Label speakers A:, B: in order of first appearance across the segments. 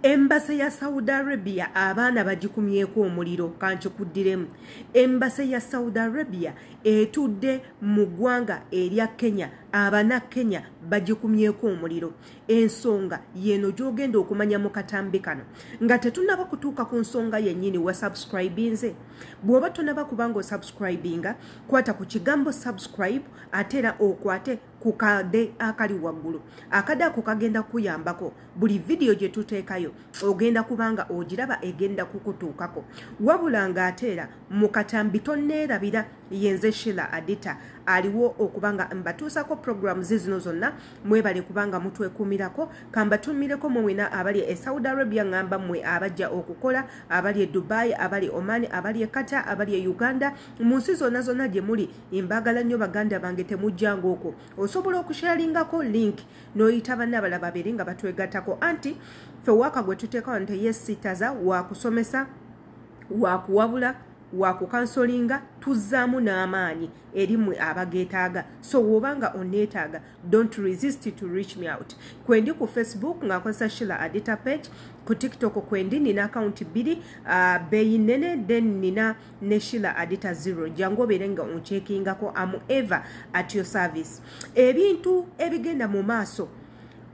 A: Embassy ya Saudi Arabia abaana bagikumyeko omuliro kanchikuddiremu. Embassy ya Saudi Arabia etudde mu ggwanga erya Kenya abana Kenya bagikumyeko omuliro. Ensonga yeno gyogenda okumanya mu katambi kano nga tetunaba kutuuka ku nsonga yennyini wa subscribinze. Bw'oba tonaba kubanga subscribinga kwata ku kigambo subscribe atera okwate ku kade akali waggulu. Akade ako kagenda kuyambako buli video gye tuteekayo ogenda kubanga ogiraba egenda kukutuukako. Wabula ng'ateera mu katambi tonneerabira yenze Sheila Adita aliwo okubanga mbatuusako programs zino zonna mwebale kubanga mutwekumirako kambatumireko mwena abali e Saudi Arabia ngamba mwe abajja okukola abali e Dubai abali Oman abali e Qatar abali e Uganda munsi zonna zonna gye muli imbagala nnyo baganda bange temujjanga okwo osobola okusharingako link noyita bannabala babiri nga batwegattako anti fe waka gwe tuteekawo nti yesitaza wa kusomesa wa kuwabula wakukansolinga tuzaamu n'amaanyi erimwe abageetaaga so wobanga oneetaaga don't resist to reach me out. Kwendi ku Facebook nga nkozesa Sheila Adita page, ku TikTok kwendi nina account 2 beyi nene then nina ne Sheila Adita 0 jango berenga onchekingako am ever at your service. Ebintu ebigenda mu maaso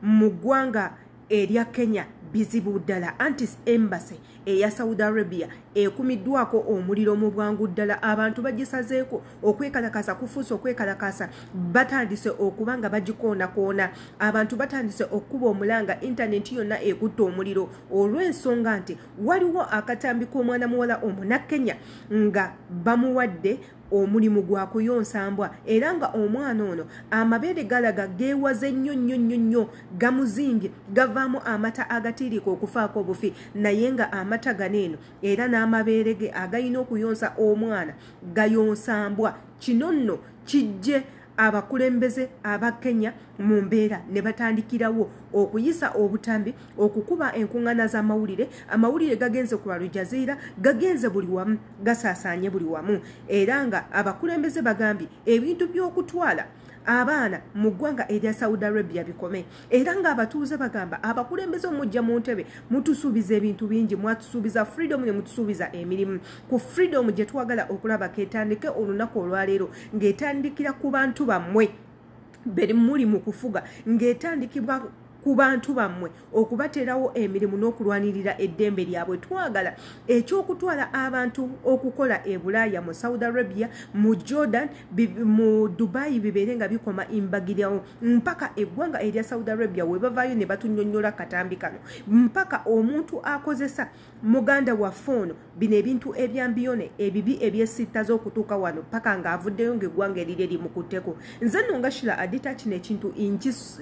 A: mu ggwanga erya Kenya bizibu ddala. Antis Embassy eya Saudi Arabia ekumiddwako omuliro mu bwangu ddala. Abantu bagisazeeko okwekalakasa kufuusa okwekalakasa batandise okubanga bagikoona abantu batandise okuba omulanga internet yonna ekutta omuliro olw'ensonga nti waliwo akatambi k'omwana muwala omunakenya nga bamuwadde omulimu gwa kuyonsa mbwa era nga omwana ono amabeere galaga geewaze nnyo gamuzimbye gavaamu amata agatiirika okufaako obufi naye nga amata ganeeno era n'amabeere ge agayina okuyonsa omwana gayonsa mbwa. Kino nno kijje abakulembeze aba Kenya mu mbeera ne batandikirawo okuyisa obutambi okukuba enkuŋŋaana z'amawulire. Amawulire gagenze ku Al Jazeera gagenze buli wamu gasaasaanye buli wamu era nga abakulembeze bagambye ebintu by'okutwala abaana mu ggwanga erya Saudi Arabia bikome era nga abatuuze bagamba abakulembeze omujja mu ntebe mutusuubiza ebintu bingi mwatusuubiza freedom ne mutusuubiza emirimu. Ku freedom gye twagala okulaba ketandike olunaku olwaleero ng'etandikira ku bantu bammwe beri muli mu kufuga ng'etandikibwa ku bantu bammwe okubateerawo emirimu n'okulwanirira eddembe lyabwe. Twagala ekyokutwala abantu okukola e Bulaaya mu Saudi Arabia mu Jordan mu Dubai bibeere nga bikoma imbagirawo mpaka eggwanga erya Saudi Arabia we bavaayo ne batunnyonnyola katambi kano mpaka omuntu akozesa muganda wa foono bino ebintu ebyambiyone ebibi ebyesittaza okutuuka wano paka ng'avuddeyo ng'eggwanga erire limukutteko. Nze nno nga Sheila Adita kino ekintu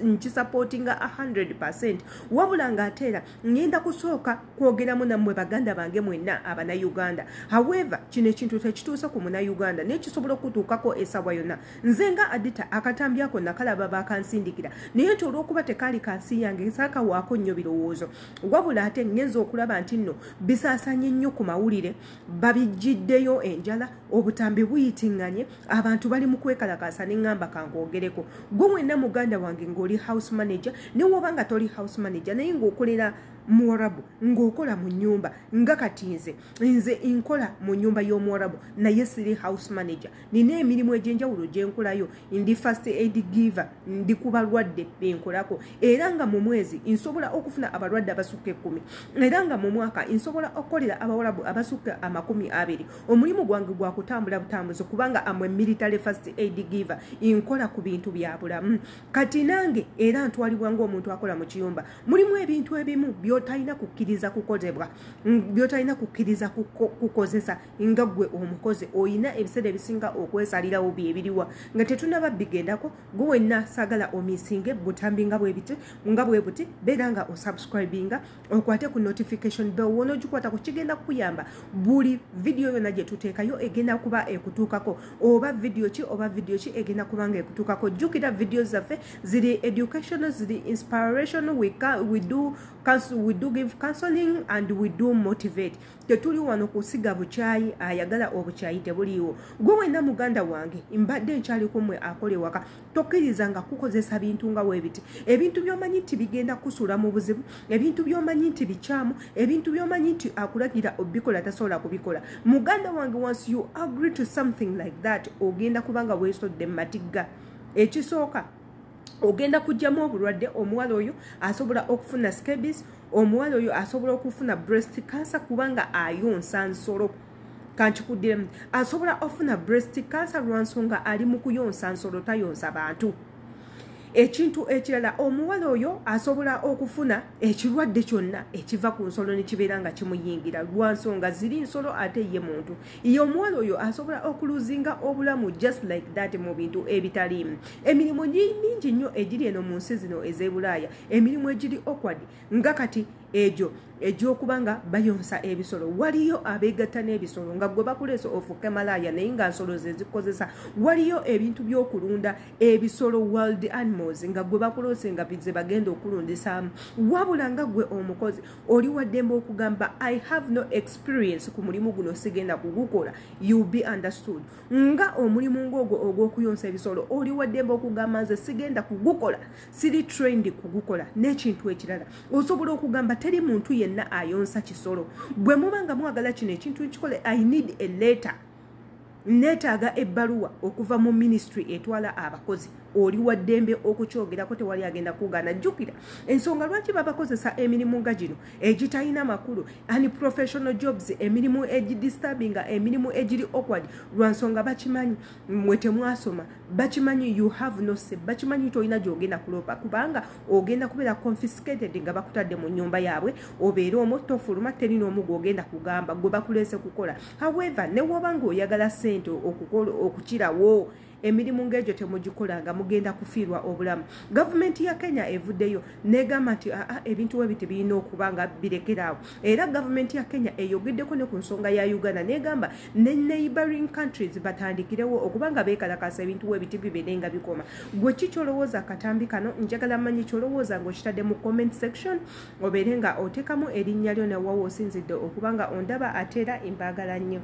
A: nkisapootinga 100%. Wabula ng'ateera ngenda kusooka kwogeramu nammwe baganda bange mwenna abana Uganda. However kino ekintu tekituusa ku muna Uganda nekisobola okutuukako esawa yonna. Nze nga Adita akatambi ako nakalaba bakansindikira naye nti olw'okuba tekaali kansi yange nsaakawaako nnyo birowoozo. Wabula ate ngenza okulaba nti nno bisaasanye nnyo ku mawulire babijjiddeyo enjala obutambi buyitiŋŋanye abantu bali mu kwekalakaasa ne ŋŋamba kangogereko. Gwe mwenna muganda wange ng'oli house manager ne wobanga toli house manager naye ng'okolera Muwarabu ng'okola mu nnyumba nga kati nze nkola mu nnyumba y'Omuwarabu naye siri house manager nina emirimu egy'enjawulo gye nkolayo ndi first aid giver ndi ku balwadde benkolako era nga mu mwezi nsobola okufuna abalwadde abasukka 10 era nga mu mwaka nsobola okukolera Abawarabu abasukka 20. Omulimu gwange gwa kutambula butambuzi kubanga amwe military first aid giver nkola ku bintu bya bulamu kati nange era ntwalibwa ng'omuntu akola mu kiyumba mulimu ebintu ebimu by'otalina kukkiriza kukozebwa by'otalina kukkiriza kukozesa nga gwe omukozi oyina ebiseera ebisinga okwesalirawo byebiriwa nga tetunaba bigendako gwe wenna saagala omisinge butambi nga bwe buti beera nga osubscribinga okwate ku notification bell wona ogikwata ku kigenda kukuyamba buli video yonna gye tuteekayo egenda kuba ekutuukako oba video ki egenda kuba nga ekutuukako. Jjukira video zaffe ziri educational ziri inspirational we do we do give counseling and we do motivate. Tetuli wano kusiga buchayi ayagala obuchayi tebuliwo. Gwe wenna muganda wange mbadde nchaliko mwe akole waka tokkirizanga kukozesa bintu nga webiti. Ebintu byomanyi nti bigenda kusula mu buzibu, ebintu byomanyi nti bichamu, ebintu byomanyi nti akulagira obikola tasobola kubikola. Muganda wange, once you agree to something like that, ogenda kubanga weesodde matigga. Ekisooka ogenda kujjamu obulwadde. Omuwala oyo asobola okufuna scabies, omuwala oyo asobola okufuna breast cancer kubanga ayonsa nsolo. Kankikuddemu, asobola ofuna breast cancer lwansonga ali mu kuyonsa nsolo, tayonsa bantu. Ekintu ekirala, omuwala oyo asobola okufuna ekirwadde kyonna ekiva ku nsolo ne kibeera nga kimuyingira lwansonga ziri nsolo ate ye muntu. Ye omuwala oyo asobola okuluzinga obulamu just like that mu bintu ebitaliimu. Emirimu mingi nnyo egiri eno mu nsi zino ez'Ebulaaya, emirimu egiri awkward nga kati ejo ekyokubanga bayonsa ebisolo. Waliyo abeegatta n'ebisolo nga gwe bakuleesa ofuuke malaaya naye nga nsolo ze zikozesa. Waliyo ebintu by'okulunda ebisolo, wild animals, nga gwe bakuloose nga bize bagenda okulundisaamu. Wabula nga gwe omukozi oli waddembe okugamba I have no experience ku mulimu guno sigenda kugukola, you be understood. Nga omulimu ng'ogwo ogw'okuyonsa ebisolo oli waddembe okugamba nze sigenda kugukola, siri trained kugukola. N'ekintu ekirala osobola okugamba teri muntu yenna ayonsa kisolo. Bwe mubanga mwagala kino ekintu ekikole, I need a letter. Neetaaga ebbaluwa okuva mu ministry etwala abakozi. Oli waddembe okukyogerako, tewali agenda kugaana. Jjukira ensonga lwaki babakozesa emirimu nga gino egitalina makulu, unprofessional jobs, emirimu egidisturbinga, emirimu egiri awkward, lwansonga bakimanyi mwe temwasoma, bakimanyi you have no say, bakimanyi tolina gy'ogenda kulopa kubanga ogenda kubeera confiscated nga bakutadde mu nnyumba yaabwe, obeere omwo tofuluma, terina omu gw'ogenda kugamba gwe bakuleese kukola. However, ne wobanga oyagala ssente okukirawo, emirimu ng'egyo temugikolanga, mugenda kufiirwa obulamu. Gavumenti ya Kenya evuddeyo negamba nti ebintu webi tebirina okuba nga birekeraawo. Era gavumenti ya Kenya eyogeddeko ne ku nsonga ya Uganda negamba ne neighboring countries batandikirewo okubanga beekalakasa ebintu webi bibeere nga bikoma. Gwe ki kyolowooza katambi kano? Njagala mmanyi kyolowooza ng'okitadde mu comment section, obeere nga oteekamu erinnya lyo ne wawa osinzidde okubanga ondaba ate era embaagala nnyo.